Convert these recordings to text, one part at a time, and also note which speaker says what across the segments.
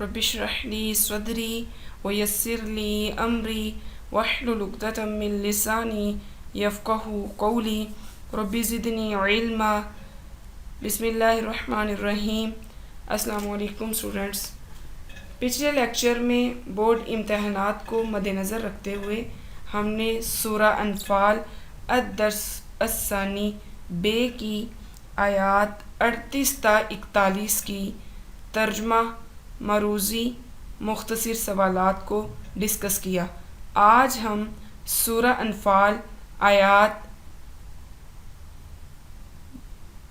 Speaker 1: رب اشرح لي صدري ويسر لي أمري واحلل عقدة من لساني يفقهوا قولي رب زدني علما. بسم اللہ الرحمن الرحیم. السلام علیکم اسٹوڈنٹس. پچھلے لیکچر میں بورڈ امتحانات کو مد نظر رکھتے ہوئے ہم نے سورہ انفال الدرس الثانی بے کی آیات 38 تا 41 کی ترجمہ مروزی مختصر سوالات کو ڈسکس کیا. آج ہم سورہ انفال آیات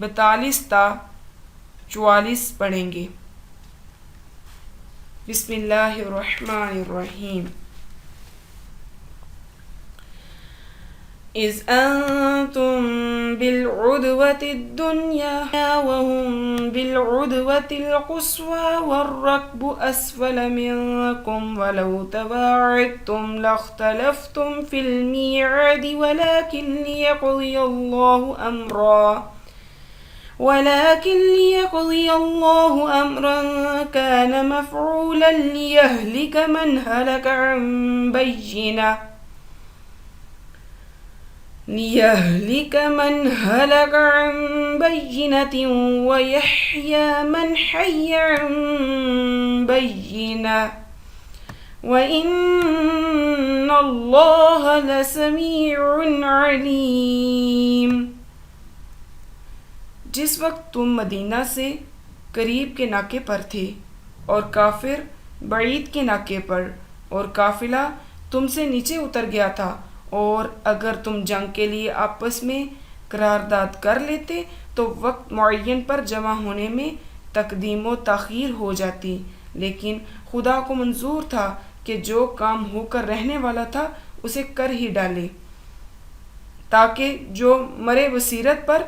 Speaker 1: 42 تا 44 پڑھیں گے. بسم اللہ الرحمن الرحیم. اذ انتم بالعدوة الدنيا وهم بالعدوة القصوى والركب اسفل منكم ولو تواعدتم لاختلفتم في الميعاد ولكن ليقضي الله أمرا كان مفعولا ليهلك من هلك عن بينة ويحيى من حي عن بينة وإن الله لسميع عليم. جس وقت تم مدینہ سے قریب کے ناکے پر تھے اور کافر بعید کے ناکے پر اور قافلہ تم سے نیچے اتر گیا تھا، اور اگر تم جنگ کے لیے آپس میں قرارداد کر لیتے تو وقت معین پر جمع ہونے میں تقدیم و تاخیر ہو جاتی، لیکن خدا کو منظور تھا کہ جو کام ہو کر رہنے والا تھا اسے کر ہی ڈالے، تاکہ جو مرے بصیرت پر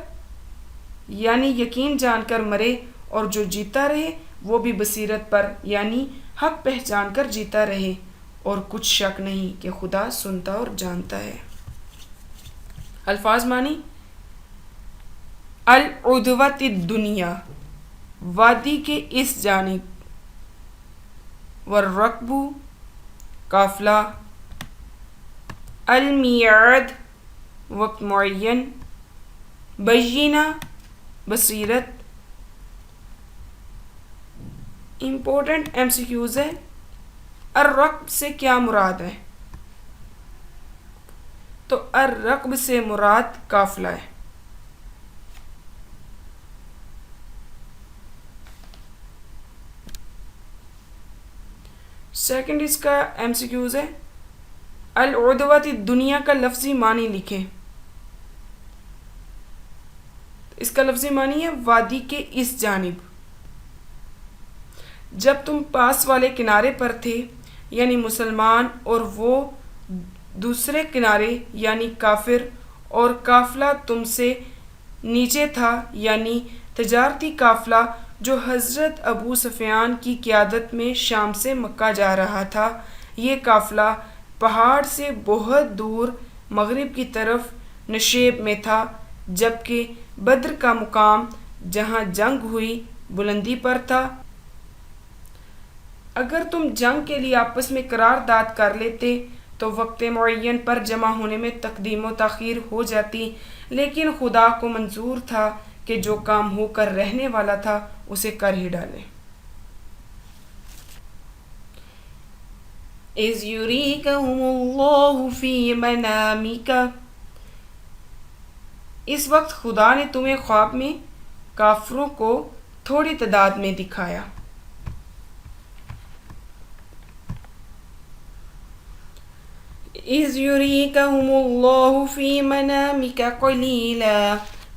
Speaker 1: یعنی یقین جان کر مرے، اور جو جیتا رہے وہ بھی بصیرت پر یعنی حق پہچان کر جیتا رہے، اور کچھ شک نہیں کہ خدا سنتا اور جانتا ہے. الفاظ معنی: العدوۃ الدنیا وادی کے اس جانب، والرکب قافلہ، المیعاد وقت معین، بینہ بصیرت. امپورٹنٹ ایم سی کیوز ہے. الرکب سے کیا مراد ہے؟ تو الرکب سے مراد قافلہ ہے. سیکنڈ اس کا ایم سی کیوز ہے. العدوۃ الدنیا کا لفظی معنی لکھیں. اس کا لفظی معنی ہے وادی کے اس جانب. جب تم پاس والے کنارے پر تھے یعنی مسلمان اور وہ دوسرے کنارے یعنی کافر، اور قافلہ تم سے نیچے تھا یعنی تجارتی قافلہ جو حضرت ابو سفیان کی قیادت میں شام سے مکہ جا رہا تھا. یہ قافلہ پہاڑ سے بہت دور مغرب کی طرف نشیب میں تھا، جبکہ بدر کا مقام جہاں جنگ ہوئی بلندی پر تھا. اگر تم جنگ کے لیے آپس میں قرارداد کر لیتے تو وقت معین پر جمع ہونے میں تقدیم و تاخیر ہو جاتی، لیکن خدا کو منظور تھا کہ جو کام ہو کر رہنے والا تھا اسے کر ہی ڈالے. اذ یریکہم اللہ فی منامک، اس وقت خدا نے تمہیں خواب میں کافروں کو تھوڑی تعداد میں دکھایا. اذ یریکہم اللہ فی منامک قلیلا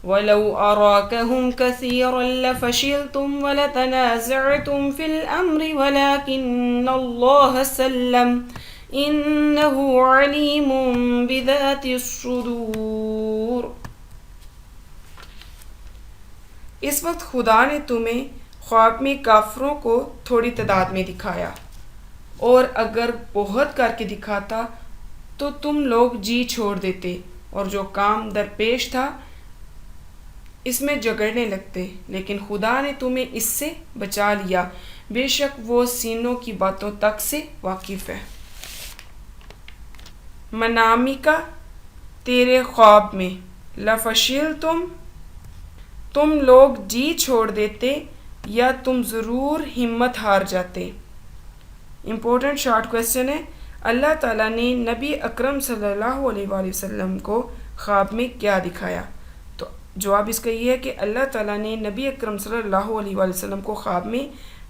Speaker 1: ولو اراکہم کثیرا لفشلتم ولتنازعتم فی الامر ولکن اللہ سلم انہ علیم بذات الصدور. اس وقت خدا نے تمہیں خواب میں کافروں کو تھوڑی تعداد میں دکھایا، اور اگر بہت کر کے دکھاتا تو تم لوگ جی چھوڑ دیتے اور جو کام درپیش تھا اس میں جگڑنے لگتے، لیکن خدا نے تمہیں اس سے بچا لیا. بے شک وہ سینوں کی باتوں تک سے واقف ہے۔ منامی کا تیرے خواب میں، لفشل تم لوگ جی چھوڑ دیتے یا تم ضرور ہمت ہار جاتے۔ امپورٹنٹ شارٹ کویسچن ہے، اللہ تعالیٰ نے نبی اکرم صلی اللہ علیہ وآلہ وسلم کو خواب میں کیا دکھایا؟ تو جواب اس کا یہ ہے کہ اللہ تعالیٰ نے نبی اکرم صلی اللہ علیہ وآلہ وسلم کو خواب میں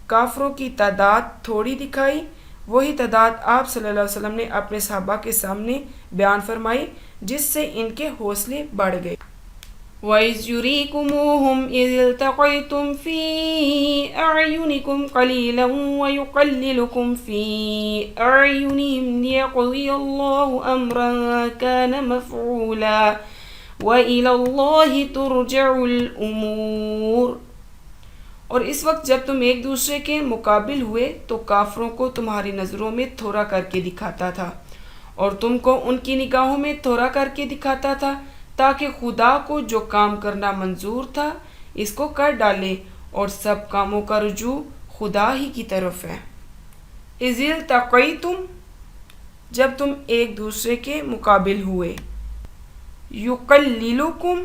Speaker 1: کافروں کی تعداد تھوڑی دکھائی، وہی تعداد آپ صلی اللہ علیہ وسلم نے اپنے صحابہ کے سامنے بیان فرمائی، جس سے ان کے حوصلے بڑھ گئے۔ وَإِذْ يُرِيكُمُوهُمْ إِذِ الْتَقَيْتُمْ فِي أَعْيُنِكُمْ قَلِيلًا وَيُقَلِّلُكُمْ فِي أَعْيُنِهِمْ لِيَقْضِيَ اللَّهُ أَمْرًا كَانَ مَفْعُولًا وَإِلَى اللَّهِ تُرْجَعُ الْأُمُورُ۔ اور اس وقت جب تم ایک دوسرے کے مقابل ہوئے تو کافروں کو تمہاری نظروں میں تھوڑا کر کے دکھاتا تھا اور تم کو ان کی نگاہوں میں تھوڑا کر کے دکھاتا تھا، تاکہ خدا کو جو کام کرنا منظور تھا اس کو کر ڈالے، اور سب کاموں کا رجوع خدا ہی کی طرف ہے۔ اذ التقیتم، جب تم ایک دوسرے کے مقابل ہوئے، یقللکم،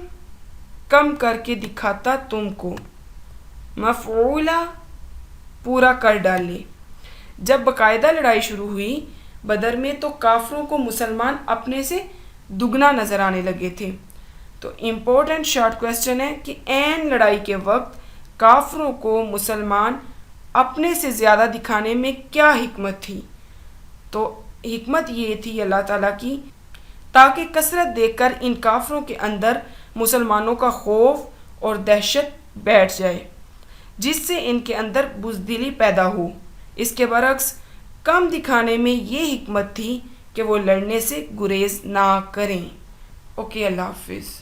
Speaker 1: کم کر کے دکھاتا تم کو، مفعولا، پورا کر ڈالے۔ جب باقاعدہ لڑائی شروع ہوئی بدر میں تو کافروں کو مسلمان اپنے سے دگنا نظر آنے لگے تھے۔ تو امپورٹنٹ شارٹ کویسچن ہے کہ عین لڑائی کے وقت کافروں کو مسلمان اپنے سے زیادہ دکھانے میں کیا حکمت تھی؟ تو حکمت یہ تھی اللہ تعالیٰ کی، تاکہ کثرت دیکھ کر ان کافروں کے اندر مسلمانوں کا خوف اور دہشت بیٹھ جائے، جس سے ان کے اندر بزدلی پیدا ہو۔ اس کے برعکس کم دکھانے میں یہ حکمت تھی کہ وہ لڑنے سے گریز نہ کریں۔ اوکے، اللہ حافظ۔